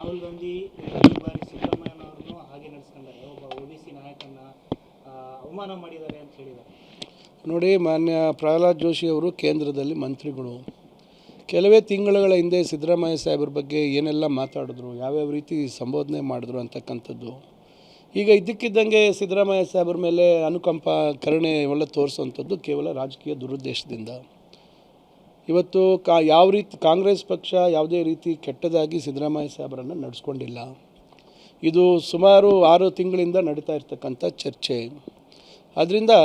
ರಾಹುಲ್ ಗಾಂಧಿ ಈ ಬಾರಿ ಸಿದ್ದರಾಮಯ್ಯನವರನ್ನು ಹಾಗೆ ನಡೆಸ್ಕೊಂಡಾರೆ. ಒಬ್ಬ ಒಬಿಸಿ ನಾಯಕನ ಅವಮಾನ ಮಾಡಿದ್ದಾರೆ ಅಂತ ಹೇಳಿದ್ದಾರೆ. ನೋಡಿ, ಮಾನ್ಯ ಪ್ರಹ್ಲಾದ್ ಜೋಶಿ ಅವರು ಕೇಂದ್ರದಲ್ಲಿ ಮಂತ್ರಿಗಳು. ಕೆಲವೇ ತಿಂಗಳುಗಳ ಹಿಂದೆ ಸಿದ್ದರಾಮಯ್ಯ ಸಾಹೇಬ್ರ ಬಗ್ಗೆ ಏನೆಲ್ಲ ಮಾತಾಡಿದ್ರು, ಯಾವ್ಯಾವ ರೀತಿ ಸಂಬೋಧನೆ ಮಾಡಿದ್ರು ಅಂತಕ್ಕಂಥದ್ದು. ಈಗ ಇದ್ದಕ್ಕಿದ್ದಂಗೆ ಸಿದ್ದರಾಮಯ್ಯ ಸಾಹೇಬ್ರ ಮೇಲೆ ಅನುಕಂಪ, ಕರುಣೆ ಇವೆಲ್ಲ ತೋರಿಸುವಂಥದ್ದು ಕೇವಲ ರಾಜಕೀಯ ದುರುದ್ದೇಶದಿಂದ. ಇವತ್ತು ಯಾವ ರೀತಿ ಕಾಂಗ್ರೆಸ್ ಪಕ್ಷ ಯಾವುದೇ ರೀತಿ ಕೆಟ್ಟದಾಗಿ ಸಿದ್ದರಾಮಯ್ಯ ಸಾಹೇಬರನ್ನು ನಡೆಸ್ಕೊಂಡಿಲ್ಲ. ಇದು ಸುಮಾರು 6 ತಿಂಗಳಿಂದ ನಡೀತಾ ಇರ್ತಕ್ಕಂಥ ಚರ್ಚೆ. ಆದ್ದರಿಂದ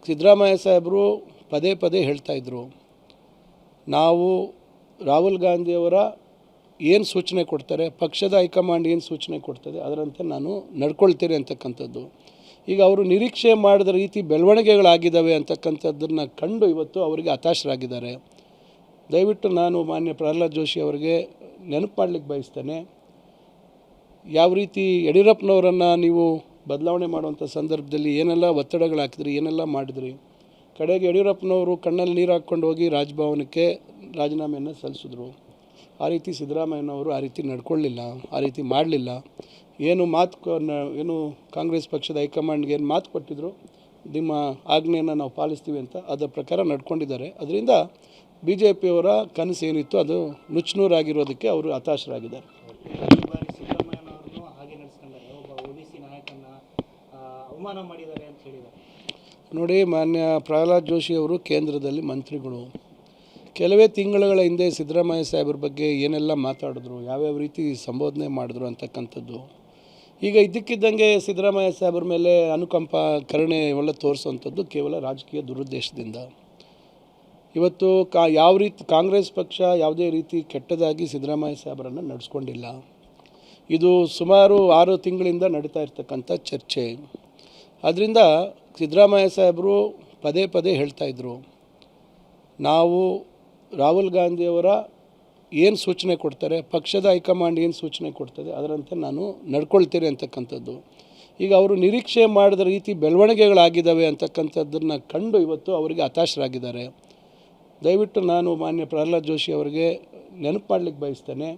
ಸಿದ್ದರಾಮಯ್ಯ ಸಾಹೇಬರು ಪದೇ ಪದೇ ಹೇಳ್ತಾಯಿದ್ರು, ನಾವು ರಾಹುಲ್ ಗಾಂಧಿಯವರ ಏನು ಸೂಚನೆ ಕೊಡ್ತಾರೆ, ಪಕ್ಷದ ಹೈಕಮಾಂಡ್ ಏನು ಸೂಚನೆ ಕೊಡ್ತದೆ ಅದರಂತೆ ನಾನು ನಡ್ಕೊಳ್ತೇನೆ ಅಂತಕ್ಕಂಥದ್ದು. ಈಗ ಅವರು ನಿರೀಕ್ಷೆ ಮಾಡಿದ ರೀತಿ ಬೆಳವಣಿಗೆಗಳಾಗಿದ್ದಾವೆ ಅಂತಕ್ಕಂಥದ್ದನ್ನು ಕಂಡು ಇವತ್ತು ಅವರಿಗೆ ಹತಾಶರಾಗಿದ್ದಾರೆ. ದಯವಿಟ್ಟು ನಾನು ಮಾನ್ಯ ಪ್ರಹ್ಲಾದ್ ಜೋಶಿ ಅವರಿಗೆ ನೆನಪು ಮಾಡಲಿಕ್ಕೆ ಬಯಸ್ತೇನೆ, ಯಾವ ರೀತಿ ಯಡಿಯೂರಪ್ಪನವರನ್ನು ನೀವು ಬದಲಾವಣೆ ಮಾಡುವಂಥ ಸಂದರ್ಭದಲ್ಲಿ ಏನೆಲ್ಲ ಒತ್ತಡಗಳು ಹಾಕಿದ್ರಿ, ಏನೆಲ್ಲ ಮಾಡಿದ್ರಿ. ಕಡೆಗೆ ಯಡಿಯೂರಪ್ಪನವರು ಕಣ್ಣಲ್ಲಿ ನೀರು ಹಾಕ್ಕೊಂಡು ಹೋಗಿ ರಾಜಭವನಕ್ಕೆ ರಾಜೀನಾಮೆಯನ್ನು ಸಲ್ಲಿಸಿದ್ರು. ಆ ರೀತಿ ಸಿದ್ದರಾಮಯ್ಯನವರು ಆ ರೀತಿ ನಡ್ಕೊಳ್ಳಿಲ್ಲ, ಆ ರೀತಿ ಮಾಡಲಿಲ್ಲ. ಏನು ಕಾಂಗ್ರೆಸ್ ಪಕ್ಷದ ಹೈಕಮಾಂಡ್ಗೆ ಏನು ಮಾತು ಕೊಟ್ಟಿದ್ರು, ನಿಮ್ಮ ಆಜ್ಞೆಯನ್ನು ನಾವು ಪಾಲಿಸ್ತೀವಿ ಅಂತ ಅದರ ಪ್ರಕಾರ ನಡ್ಕೊಂಡಿದ್ದಾರೆ. ಅದರಿಂದ BJPಯವರ ಕನಸು ಏನಿತ್ತು ಅದು ನುಚ್ಚುನೂರಾಗಿರೋದಕ್ಕೆ ಅವರು ಹತಾಶರಾಗಿದ್ದಾರೆ. ಈ ಬಾರಿ ಸಿದ್ದರಾಮಯ್ಯನವರನ್ನು ಹಾಗೆ ನಡೆಸ್ಕೊಂಡಾರೆ. ಒಬ್ಬ ಒಬಿಸಿ ನಾಯಕನ ಅವಮಾನ ಮಾಡಿದ್ದಾರೆ ಅಂತ ಹೇಳಿದ್ದಾರೆ. ನೋಡಿ, ಮಾನ್ಯ ಪ್ರಹ್ಲಾದ್ ಜೋಶಿ ಅವರು ಕೇಂದ್ರದಲ್ಲಿ ಮಂತ್ರಿಗಳು. ಕೆಲವೇ ತಿಂಗಳುಗಳ ಹಿಂದೆ ಸಿದ್ದರಾಮಯ್ಯ ಸಾಹೇಬ್ರ ಬಗ್ಗೆ ಏನೆಲ್ಲ ಮಾತಾಡಿದ್ರು, ಯಾವ್ಯಾವ ರೀತಿ ಸಂಬೋಧನೆ ಮಾಡಿದ್ರು ಅಂತಕ್ಕಂಥದ್ದು. ಈಗ ಇದ್ದಕ್ಕಿದ್ದಂಗೆ ಸಿದ್ದರಾಮಯ್ಯ ಸಾಹೇಬ್ರ ಮೇಲೆ ಅನುಕಂಪ, ಕರುಣೆ ಇವೆಲ್ಲ ತೋರಿಸುವಂಥದ್ದು ಕೇವಲ ರಾಜಕೀಯ ದುರುದ್ದೇಶದಿಂದ. ಇವತ್ತು ಯಾವ ರೀತಿ ಕಾಂಗ್ರೆಸ್ ಪಕ್ಷ ಯಾವುದೇ ರೀತಿ ಕೆಟ್ಟದಾಗಿ ಸಿದ್ದರಾಮಯ್ಯ ಸಾಹೇಬರನ್ನು ನಡೆಸ್ಕೊಂಡಿಲ್ಲ. ಇದು ಸುಮಾರು 6 ತಿಂಗಳಿಂದ ನಡೀತಾ ಇರ್ತಕ್ಕಂಥ ಚರ್ಚೆ. ಅದರಿಂದ ಸಿದ್ದರಾಮಯ್ಯ ಸಾಹೇಬರು ಪದೇ ಪದೇ ಹೇಳ್ತಾಯಿದ್ರು, ನಾವು ರಾಹುಲ್ ಗಾಂಧಿಯವರ ಏನು ಸೂಚನೆ ಕೊಡ್ತಾರೆ, ಪಕ್ಷದ ಹೈಕಮಾಂಡ್ ಏನು ಸೂಚನೆ ಕೊಡ್ತದೆ ಅದರಂತೆ ನಾನು ನಡ್ಕೊಳ್ತೇನೆ ಅಂತಕ್ಕಂಥದ್ದು. ಈಗ ಅವರು ನಿರೀಕ್ಷೆ ಮಾಡಿದ ರೀತಿ ಬೆಳವಣಿಗೆಗಳಾಗಿದ್ದಾವೆ ಅಂತಕ್ಕಂಥದ್ದನ್ನು ಕಂಡು ಇವತ್ತು ಅವರಿಗೆ ಹತಾಶರಾಗಿದ್ದಾರೆ. ದಯವಿಟ್ಟು ನಾನು ಮಾನ್ಯ ಪ್ರಹ್ಲಾದ್ ಜೋಶಿ ಅವರಿಗೆ ನೆನಪು ಮಾಡಲಿಕ್ಕೆ ಬಯಸ್ತೇನೆ,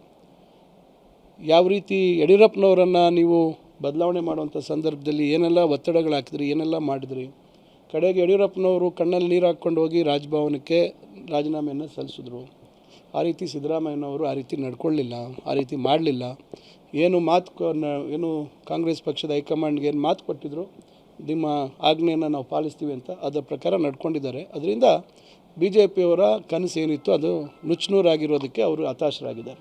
ಯಾವ ರೀತಿ ಯಡಿಯೂರಪ್ಪನವರನ್ನು ನೀವು ಬದಲಾವಣೆ ಮಾಡುವಂಥ ಸಂದರ್ಭದಲ್ಲಿ ಏನೆಲ್ಲ ಒತ್ತಡಗಳು ಹಾಕಿದ್ರಿ, ಏನೆಲ್ಲ ಮಾಡಿದ್ರಿ. ಕಡೆಗೆ ಯಡಿಯೂರಪ್ಪನವರು ಕಣ್ಣಲ್ಲಿ ನೀರು ಹಾಕ್ಕೊಂಡು ಹೋಗಿ ರಾಜಭವನಕ್ಕೆ ರಾಜೀನಾಮೆಯನ್ನು ಸಲ್ಲಿಸಿದ್ರು. ಆ ರೀತಿ ಸಿದ್ದರಾಮಯ್ಯನವರು ಆ ರೀತಿ ನಡ್ಕೊಳ್ಳಿಲ್ಲ, ಆ ರೀತಿ ಮಾಡಲಿಲ್ಲ. ಏನು ಕಾಂಗ್ರೆಸ್ ಪಕ್ಷದ ಹೈಕಮಾಂಡ್ಗೆ ಏನು ಮಾತು ಕೊಟ್ಟಿದ್ರು, ನಿಮ್ಮ ಆಜ್ಞೆಯನ್ನು ನಾವು ಪಾಲಿಸ್ತೀವಿ ಅಂತ ಅದರ ಪ್ರಕಾರ ನಡ್ಕೊಂಡಿದ್ದಾರೆ. ಅದರಿಂದ BJPಯವರ ಕನಸು ಏನಿತ್ತು ಅದು ನುಚ್ಚುನೂರಾಗಿರೋದಕ್ಕೆ ಅವರು ಹತಾಶರಾಗಿದ್ದಾರೆ.